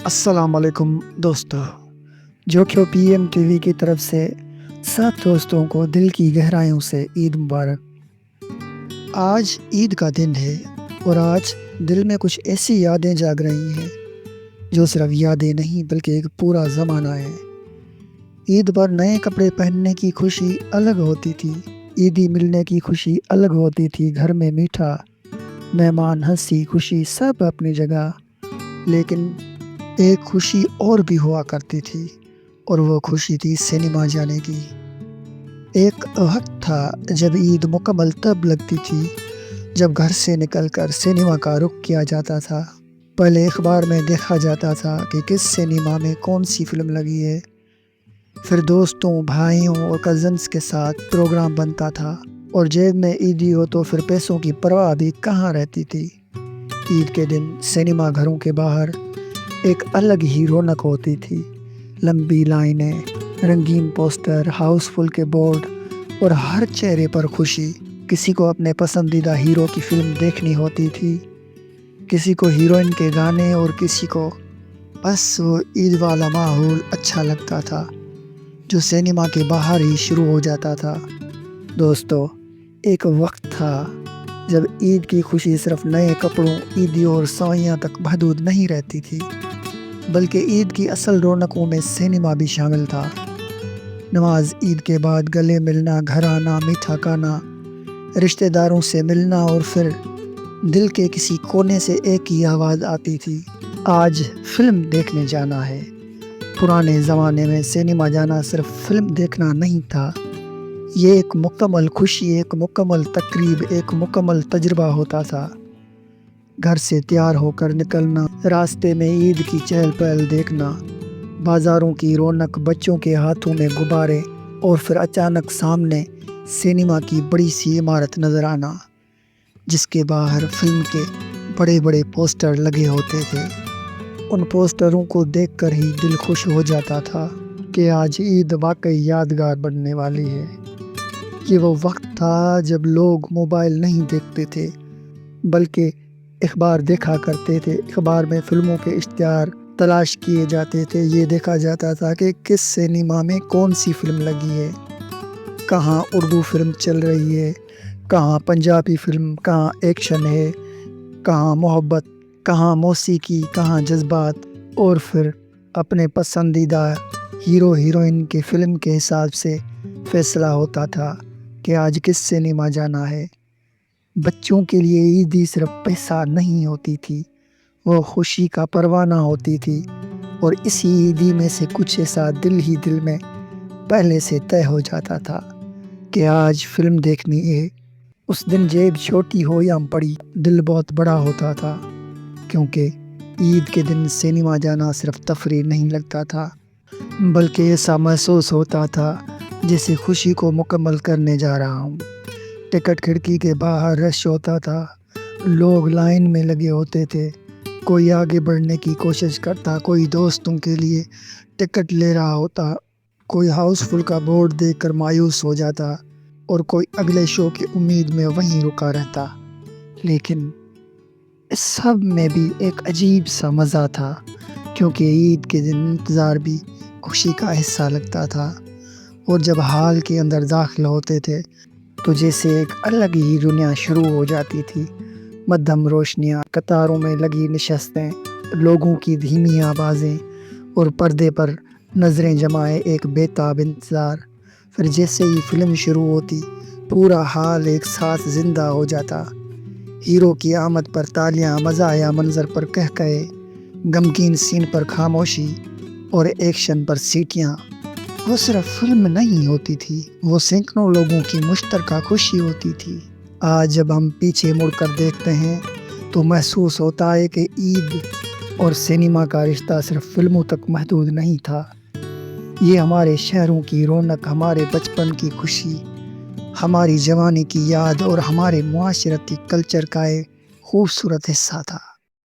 السلام علیکم دوستو، جو کہ پی ایم ٹی وی کی طرف سے سب دوستوں کو دل کی گہرائیوں سے عید مبارک۔ آج عید کا دن ہے اور آج دل میں کچھ ایسی یادیں جاگ رہی ہیں جو صرف یادیں نہیں بلکہ ایک پورا زمانہ ہے۔ عید پر نئے کپڑے پہننے کی خوشی الگ ہوتی تھی، عیدی ملنے کی خوشی الگ ہوتی تھی، گھر میں میٹھا، مہمان، ہنسی خوشی سب اپنی جگہ، لیکن ایک خوشی اور بھی ہوا کرتی تھی اور وہ خوشی تھی سینما جانے کی۔ ایک وقت تھا جب عید مکمل تب لگتی تھی جب گھر سے نکل کر سینما کا رخ کیا جاتا تھا۔ پہلے اخبار میں دیکھا جاتا تھا کہ کس سینما میں کون سی فلم لگی ہے، پھر دوستوں، بھائیوں اور کزنز کے ساتھ پروگرام بنتا تھا، اور جیب میں عیدی ہو تو پھر پیسوں کی پرواہ بھی کہاں رہتی تھی۔ عید کے دن سینما گھروں کے باہر ایک الگ ہی رونق ہوتی تھی، لمبی لائنیں، رنگین پوسٹر، ہاؤس فل کے بورڈ اور ہر چہرے پر خوشی۔ کسی کو اپنے پسندیدہ ہیرو کی فلم دیکھنی ہوتی تھی، کسی کو ہیروئن کے گانے اور کسی کو بس وہ عید والا ماحول اچھا لگتا تھا جو سینما کے باہر ہی شروع ہو جاتا تھا۔ دوستو، ایک وقت تھا جب عید کی خوشی صرف نئے کپڑوں، عیدیوں اور سوئیاں تک محدود نہیں رہتی تھی، بلکہ عید کی اصل رونقوں میں سینما بھی شامل تھا۔ نماز عید کے بعد گلے ملنا، گھر آنا، میٹھا کھانا، رشتہ داروں سے ملنا، اور پھر دل کے کسی کونے سے ایک ہی آواز آتی تھی، آج فلم دیکھنے جانا ہے۔ پرانے زمانے میں سینما جانا صرف فلم دیکھنا نہیں تھا، یہ ایک مکمل خوشی، ایک مکمل تقریب، ایک مکمل تجربہ ہوتا تھا۔ گھر سے تیار ہو کر نکلنا، راستے میں عید کی چہل پہل دیکھنا، بازاروں کی رونق، بچوں کے ہاتھوں میں غبارے، اور پھر اچانک سامنے سینما کی بڑی سی عمارت نظر آنا جس کے باہر فلم کے بڑے بڑے پوسٹر لگے ہوتے تھے۔ ان پوسٹروں کو دیکھ کر ہی دل خوش ہو جاتا تھا کہ آج عید واقعی یادگار بننے والی ہے۔ یہ وہ وقت تھا جب لوگ موبائل نہیں دیکھتے تھے بلکہ اخبار دیکھا کرتے تھے۔ اخبار میں فلموں کے اشتہار تلاش کیے جاتے تھے، یہ دیکھا جاتا تھا کہ کس سینما میں کون سی فلم لگی ہے، کہاں اردو فلم چل رہی ہے، کہاں پنجابی فلم، کہاں ایکشن ہے، کہاں محبت، کہاں موسیقی، کہاں جذبات، اور پھر اپنے پسندیدہ ہیرو ہیروئن کی فلم کے حساب سے فیصلہ ہوتا تھا کہ آج کس سینما جانا ہے۔ بچوں کے لیے عیدی صرف پیسہ نہیں ہوتی تھی، وہ خوشی کا پروانہ ہوتی تھی، اور اسی عیدی میں سے کچھ ایسا دل ہی دل میں پہلے سے طے ہو جاتا تھا کہ آج فلم دیکھنی ہے۔ اس دن جیب چھوٹی ہو یا بڑی، دل بہت بڑا ہوتا تھا، کیونکہ عید کے دن سینما جانا صرف تفریح نہیں لگتا تھا بلکہ ایسا محسوس ہوتا تھا جیسے خوشی کو مکمل کرنے جا رہا ہوں۔ ٹکٹ کھڑکی کے باہر رش ہوتا تھا، لوگ لائن میں لگے ہوتے تھے، کوئی آگے بڑھنے کی کوشش کرتا، کوئی دوستوں کے لیے ٹکٹ لے رہا ہوتا، کوئی ہاؤس فل کا بورڈ دیکھ کر مایوس ہو جاتا، اور کوئی اگلے شو کی امید میں وہیں رکا رہتا۔ لیکن اس سب میں بھی ایک عجیب سا مزہ تھا، کیونکہ عید کے دن انتظار بھی خوشی کا حصہ لگتا تھا، اور جب ہال کے اندر داخل ہوتے تھے تو جیسے ایک الگ ہی دنیا شروع ہو جاتی تھی۔ مدھم روشنیاں، قطاروں میں لگی نشستیں، لوگوں کی دھیمی آوازیں، اور پردے پر نظریں جمائے ایک بے تاب انتظار۔ پھر جیسے ہی فلم شروع ہوتی، پورا ہال ایک ساتھ زندہ ہو جاتا، ہیرو کی آمد پر تالیاں، مزاحیہ منظر پر قہقہے، غمگین سین پر خاموشی، اور ایکشن پر سیٹیاں۔ وہ صرف فلم نہیں ہوتی تھی، وہ سینکڑوں لوگوں کی مشترکہ خوشی ہوتی تھی۔ آج جب ہم پیچھے مڑ کر دیکھتے ہیں تو محسوس ہوتا ہے کہ عید اور سینما کا رشتہ صرف فلموں تک محدود نہیں تھا، یہ ہمارے شہروں کی رونق، ہمارے بچپن کی خوشی، ہماری جوانی کی یاد، اور ہمارے معاشرتی کلچر کا ایک خوبصورت حصہ تھا۔